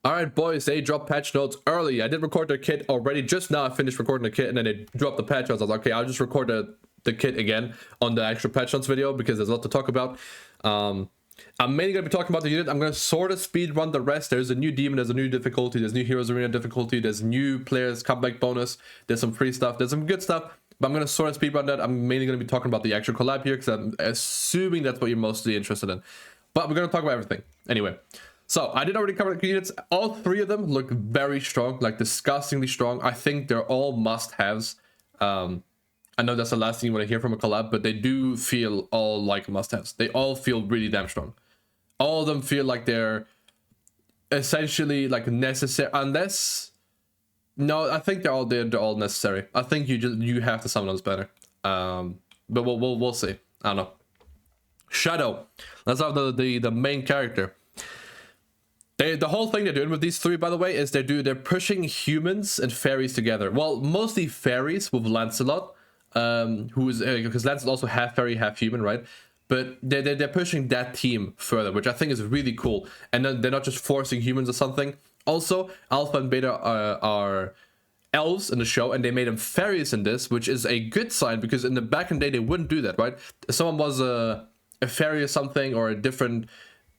Alright boys, they dropped patch notes early. I did record the kit already. Just now I finished recording the kit and then they dropped the patch notes. I was like, okay, I'll just record the kit again on the actual patch notes video because there's a lot to talk about. I'm mainly going to be talking about the unit. I'm going to sort of speed run the rest. There's a new demon, there's a new difficulty, there's new heroes arena difficulty, there's new players comeback bonus, there's some free stuff, there's some good stuff. But I'm going to sort of speed run that. I'm mainly going to be talking about the actual collab here because I'm assuming that's what you're mostly interested in. But we're going to talk about everything. Anyway. So, I did already cover the units. All three of them look very strong, like disgustingly strong. I think they're all must-haves. I know that's the last thing you want to hear from a collab, but they do feel all like must-haves. They all feel really damn strong. All of them feel like they're essentially like necessary, unless... No, I think they're all necessary. I think you have to summon those better. But we'll see. I don't know. Shadow. Let's have the main character. The whole thing they're doing with these three, by the way, is they're pushing humans and fairies together. Well, mostly fairies with Lancelot, who is because Lancelot also half fairy, half human, right? But they're pushing that team further, which I think is really cool. And then they're not just forcing humans or something. Also, Alpha and Beta are elves in the show, and they made them fairies in this, which is a good sign because in the back in the day they wouldn't do that, right? If someone was a fairy or something or a different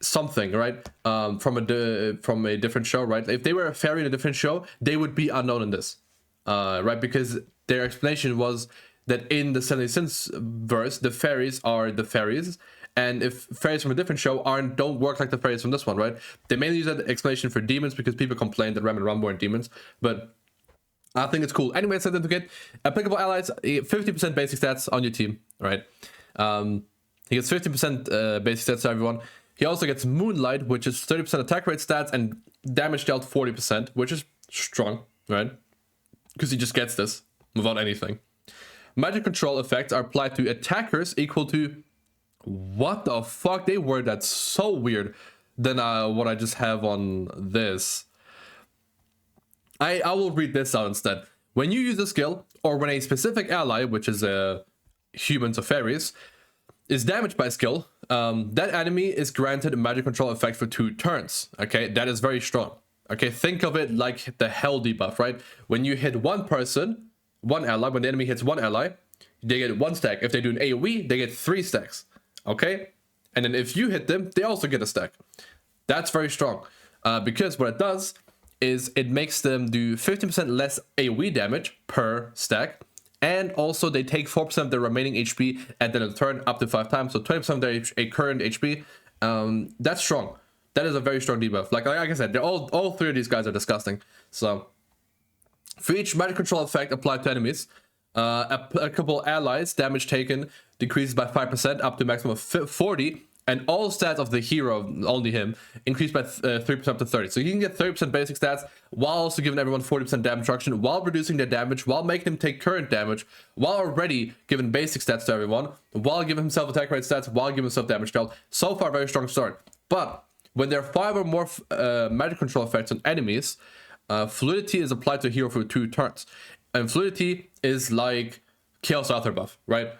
something, right, from a different show, right, if they were a fairy in a different show, they would be unknown in this, right, because their explanation was that in the 70 Sins verse the fairies are the fairies, and if fairies from a different show don't work like the fairies from this one, right? They mainly use that explanation for demons because people complained that Ram and Rum weren't demons, but I think it's cool. Anyway, so then to get applicable allies, 50% basic stats on your team, right? He gets 50% basic stats to everyone. He also gets Moonlight, which is 30% attack rate stats and damage dealt 40%, which is strong, right? Because he just gets this without anything. Magic control effects are applied to attackers equal to... What the fuck? They word that so weird than what I just have on this. I will read this out instead. When you use a skill, or when a specific ally, which is humans or fairies, is damaged by skill, that enemy is granted a magic control effect for 2 turns. Okay, that is very strong. Okay, think of it like the hell debuff, right? When you hit one person, one ally, when the enemy hits one ally, they get 1 stack. If they do an AoE, they get 3 stacks. Okay, and then if you hit them, they also get a stack. That's very strong, because what it does is it makes them do 15% less AoE damage per stack. And also they take 4% of their remaining HP at the end of the turn up to 5 times. So 20% of their current HP. That's strong. That is a very strong debuff. Like I said, they're all 3 of these guys are disgusting. So for each magic control effect applied to enemies, a couple allies, damage taken decreases by 5% up to a maximum of 40. And all stats of the hero, only him, increase by 3% up to 30. So you can get 30% basic stats while also giving everyone 40% damage reduction, while reducing their damage, while making them take current damage, while already giving basic stats to everyone, while giving himself attack rate stats, while giving himself damage dealt. So far, very strong start. But when there are 5 or more magic control effects on enemies, fluidity is applied to a hero for 2 turns. And fluidity is like Chaos Author buff, right?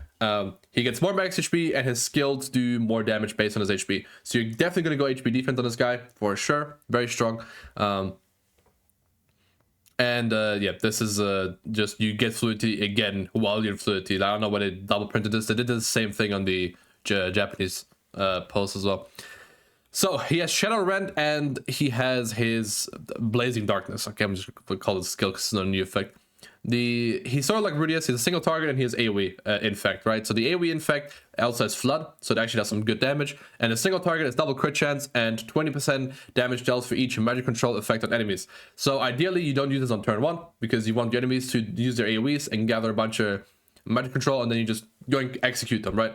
He gets more max HP and his skills do more damage based on his HP. So you're definitely going to go HP defense on this guy for sure. Very strong. Yeah, this is just you get fluidity again while you're in fluidity. I don't know why they double printed this. They did the same thing on the Japanese post as well. So he has Shadow Rend and he has his Blazing Darkness. Okay, I'm just going to call it skill because it's not a new effect. He's sort of like Rudius. He's a single target and he has AoE infect, right? So the AoE infect also has flood, so it actually does some good damage. And a single target is double crit chance and 20% damage dealt for each magic control effect on enemies. So ideally you don't use this on turn 1 because you want your enemies to use their AoEs and gather a bunch of magic control and then you just go and execute them, right?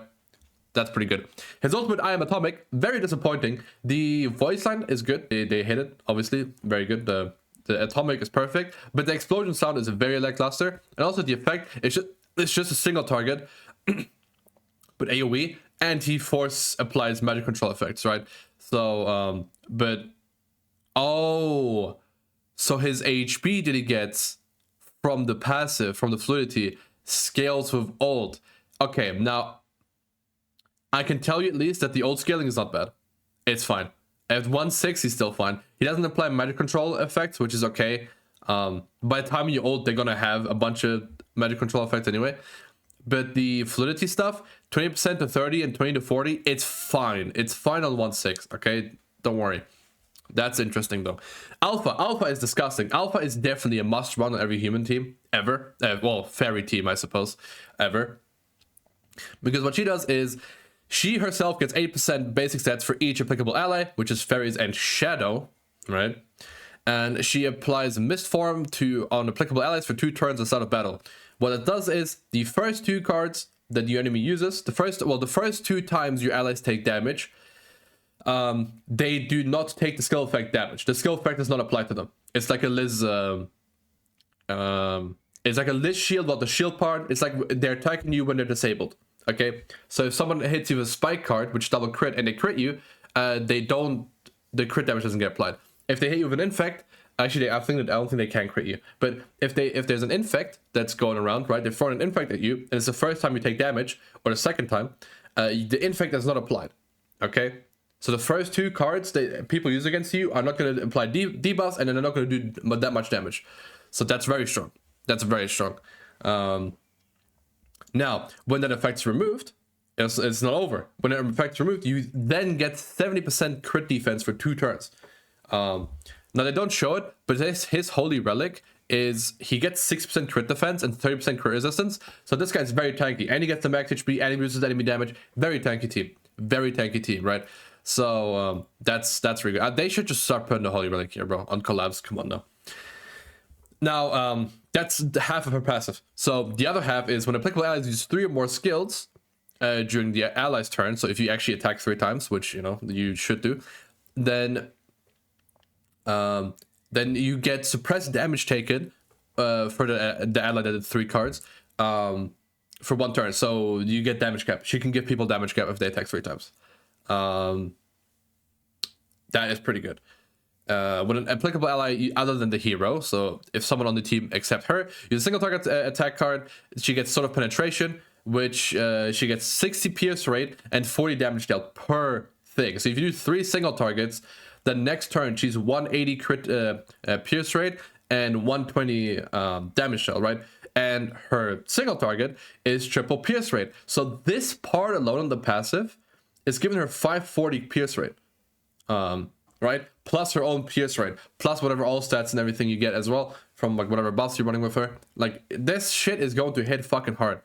That's pretty good. His ultimate, I Am Atomic, very disappointing. The voice line is good. They hit it, obviously, very good. The atomic is perfect, but the explosion sound is very lackluster, and also the effect it's just a single target, but AoE, and he force applies magic control effects, right? So, so his HP that he gets from the passive, from the fluidity, scales with old. Okay, now I can tell you at least that the old scaling is not bad. It's fine. At 1/6, he's still fine. He doesn't apply magic control effects, which is okay. By the time you ult, they're gonna have a bunch of magic control effects anyway. But the fluidity stuff, 20% to 30 and 20 to 40, it's fine. It's fine on 1/6, okay? Don't worry. That's interesting though. Alpha is disgusting. Alpha is definitely a must run on every human team ever. Well, fairy team, I suppose, ever. Because what she does is she herself gets 8% basic stats for each applicable ally, which is fairies and shadow, right? And she applies mist form on applicable allies for 2 turns at the start of battle. What it does is the first 2 cards that your enemy uses, the first 2 times your allies take damage, they do not take the skill effect damage. The skill effect does not apply to them. It's like a Liz shield, but the shield part, it's like they're attacking you when they're disabled. Okay, so if someone hits you with a spike card, which double crit, and they crit you, the crit damage doesn't get applied. If they hit you with an infect, actually, I don't think they can crit you. But if there's an infect that's going around, right, they're throwing an infect at you, and it's the first time you take damage, or the second time, the infect is not applied. Okay, so the first 2 cards that people use against you are not going to apply debuffs, and then they're not going to do that much damage. So that's very strong. That's very strong. Now, when that effect's removed, it's not over. When that effect's removed, you then get 70% crit defense for 2 turns. Now, they don't show it, but his holy relic is he gets 6% crit defense and 30% crit resistance. So this guy's very tanky, and he gets the max HP, and he reduces enemy damage. Very tanky team. Very tanky team, right? So that's really good. They should just start putting the holy relic here, bro, on collabs. Come on now. Now, that's half of her passive. So the other half is when applicable allies use 3 or more skills during the ally's turn. So if you actually attack 3 times, which, you know, you should do, then you get suppressed damage taken for the ally that did 3 cards for 1 turn. So you get damage cap. She can give people damage cap if they attack 3 times. That is pretty good. With an applicable ally other than the hero, so if someone on the team except her, use a single target attack card, she gets Sword of Penetration, which she gets 60 pierce rate and 40 damage dealt per thing. So if you do 3 single targets, the next turn she's 180 crit pierce rate and 120 damage dealt, right? And her single target is triple pierce rate. So this part alone on the passive is giving her 540 pierce rate. Right? Plus her own pierce rate, plus whatever all stats and everything you get as well from like whatever buffs you're running with her. Like this shit is going to hit fucking hard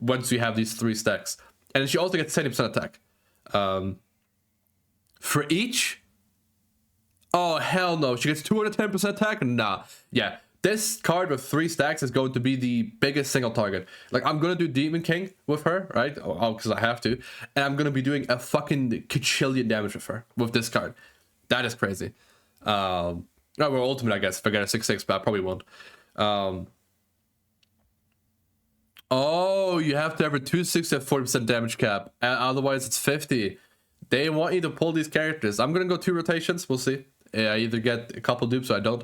once you have these 3 stacks. And she also gets 70% attack. For each? Oh hell no, she gets 210% attack? Nah. Yeah. This card with 3 stacks is going to be the biggest single target. Like, I'm going to do Demon King with her, right? Oh, because I have to. And I'm going to be doing a fucking kajillion damage with her, with this card. That is crazy. No, well, ultimate, I guess. If I get a 6/6, but I probably won't. Oh, you have to have a 2/6 at 40% damage cap. Otherwise, it's 50. They want you to pull these characters. I'm going to go 2 rotations. We'll see. I either get a couple dupes or I don't.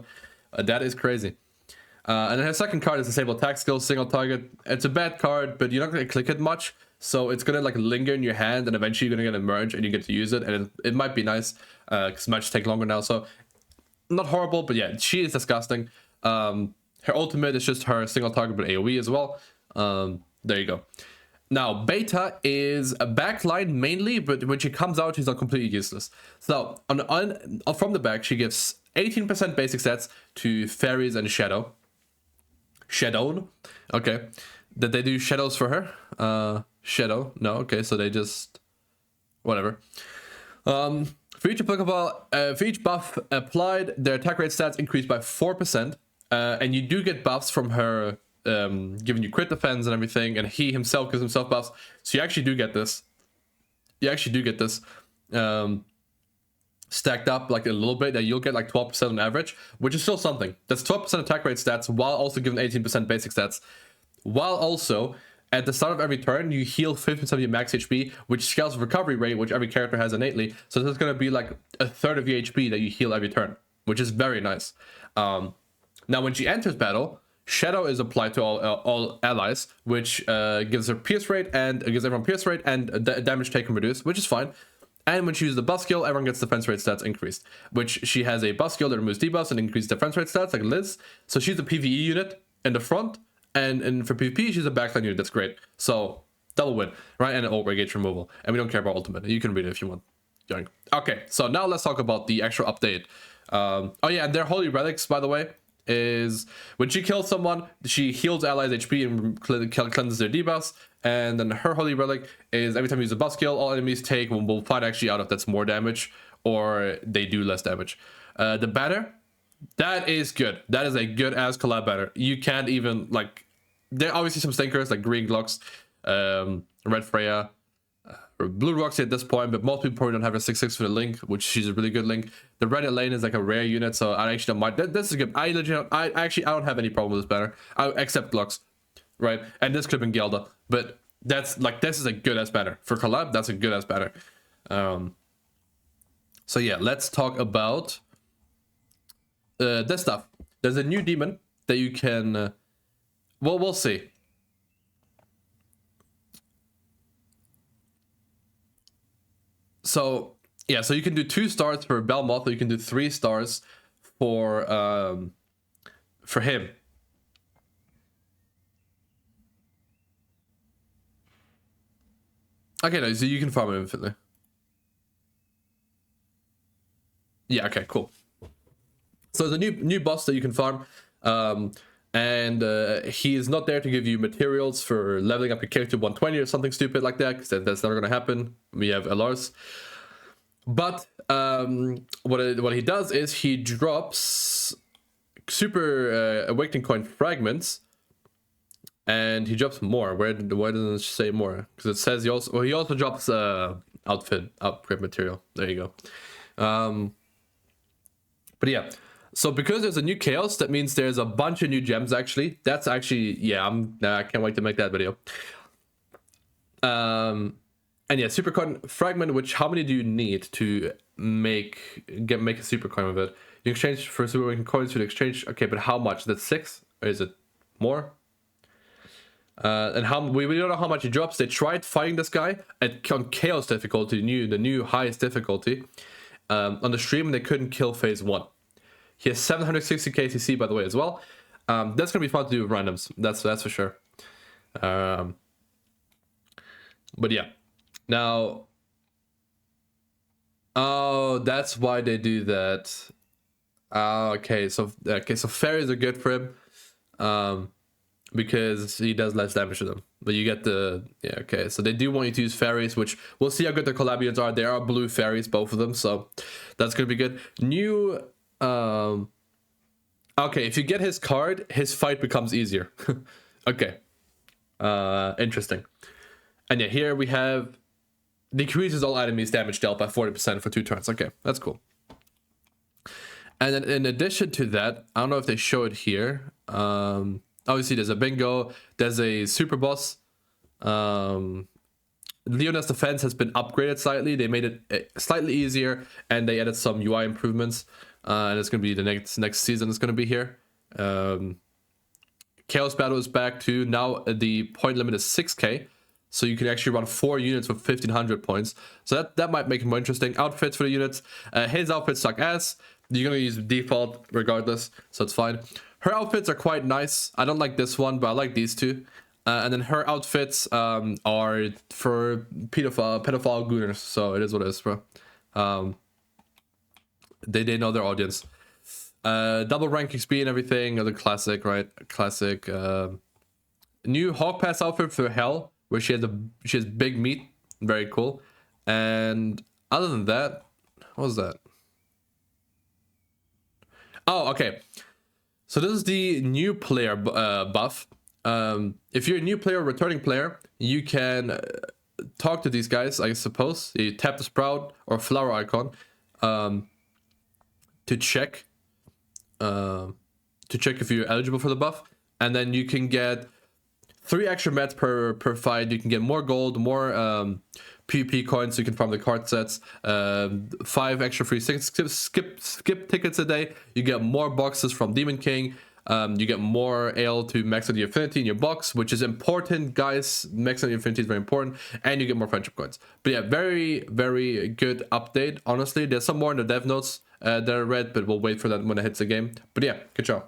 That is crazy. And then her second card is Disable Attack Skill, Single Target. It's a bad card, but you're not going to click it much. So it's going to like linger in your hand, and eventually you're going to get a merge and you get to use it. And it might be nice because matches take longer now. So not horrible, but yeah, she is disgusting. Her ultimate is just her single target with AoE as well. There you go. Now, Beta is a backline mainly, but when she comes out, she's not completely useless. So from the back, she gives 18% basic stats to Fairies and Shadow. Shadow? Okay. Did they do shadows for her? Shadow? No, okay, so they just... Whatever. For each buff applied, their attack rate stats increase by 4%. And you do get buffs from her, giving you crit defense and everything, and he himself gives himself buffs. So you actually do get this. Stacked up like a little bit, that you'll get like 12% on average, which is still something. That's 12% attack rate stats while also giving 18% basic stats. While also, at the start of every turn, you heal 50% of your max HP, which scales with recovery rate, which every character has innately. So this is going to be like a third of your HP that you heal every turn, which is very nice. Now, when she enters battle, Shadow is applied to all allies, which gives her pierce rate and gives everyone pierce rate and damage taken reduced, which is fine. And when she uses the buff skill, everyone gets defense rate stats increased, which she has a buff skill that removes debuffs and increases defense rate stats like Liz. So she's a PvE unit in the front, and for PvP, she's a backline unit. That's great. So double win, right? And an ult gauge removal. And we don't care about ultimate. You can read it if you want. Okay, so now let's talk about the actual update. Oh yeah, and their holy relics, by the way, is when she kills someone, she heals allies HP and cleanses their debuffs. And then her holy relic is every time you use a buff skill, all enemies take will fight actually out if that's more damage or they do less damage. The banner, that is good. That is a good ass collab banner. You can't even like, there are obviously some stinkers like green Glocks, red Freya, or blue Roxy at this point, but most people probably don't have a 6/6 for the Link, which she's a really good Link. The red Elaine is like a rare unit, so I actually don't mind. This is good. I don't have any problem with this banner, except Glocks, right? And this could have been Gelda, but that's like, this is a good ass banner for collab. That's a good ass banner. So yeah, let's talk about this stuff. There's a new demon that you can well, we'll see. So yeah, so you can do 2 stars for Belmoth, or you can do 3 stars for him. Okay, no, so you can farm him infinitely. Yeah, okay, cool. So there's a new boss that you can farm, and he is not there to give you materials for leveling up your character to 120 or something stupid like that, because that's never gonna happen. We have LRs. But what he does is he drops super awakening coin fragments, and he drops more. Why doesn't it say more? Because it says he also drops outfit upgrade material. There you go. But yeah, so because there's a new chaos, that means there's a bunch of new gems actually. That's actually, yeah, I can't wait to make that video. And yeah, supercoin fragment, which how many do you need to make a supercoin with it? You exchange for supercoin coins to the exchange. Okay, but how much? That's 6, or is it more? And how we don't know how much he drops. They tried fighting this guy on chaos difficulty, the new highest difficulty, on the stream, and they couldn't kill phase 1. He has 760 KCC, by the way, as well. That's gonna be fun to do with randoms. That's for sure. But yeah, now, oh, that's why they do that. Okay, so fairies are good for him, because he does less damage to them. But you get the, yeah, okay, so they do want you to use fairies, which we'll see how good the collab units are. There are blue fairies, both of them, so that's gonna be good. New, okay, if you get his card, his fight becomes easier. Okay, interesting. And yeah, here we have decreases all enemies damage dealt by 40% for 2 turns. Okay, that's cool. And then in addition to that, I don't know if they show it here. Obviously there's a bingo, there's a super boss. Leona's defense has been upgraded slightly. They made it slightly easier, and they added some UI improvements. And it's gonna be the next season. It's gonna be here. Chaos Battle is back too. Now the point limit is 6k, so you can actually run 4 units with 1500 points. So that might make it more interesting. Outfits for the units. His outfits suck ass. You're gonna use default regardless, so it's fine. Her outfits are quite nice. I don't like this one, but I like these 2. And then her outfits are for pedophile gooners, so it is what it is, bro. They know their audience. Double rank XP and everything, the classic, right? Classic. New Hawk Pass outfit for Hell, where she has big meat, very cool. And other than that, what was that? Oh, okay. So this is the new player buff. If you're a new player or returning player, you can talk to these guys, I suppose. You tap the sprout or flower icon to check if you're eligible for the buff, and then you can get 3 extra mats per fight. You can get more gold, more PvP coins, so you can farm the card sets, 5 extra free skip tickets a day. You get more boxes from Demon King, You get more ale to max out the affinity in your box, which is important, guys. Max out the affinity is very important, and you get more friendship coins. But yeah, very, very good update. Honestly, there's some more in the dev notes that I read, but we'll wait for that when it hits the game. But yeah, good job.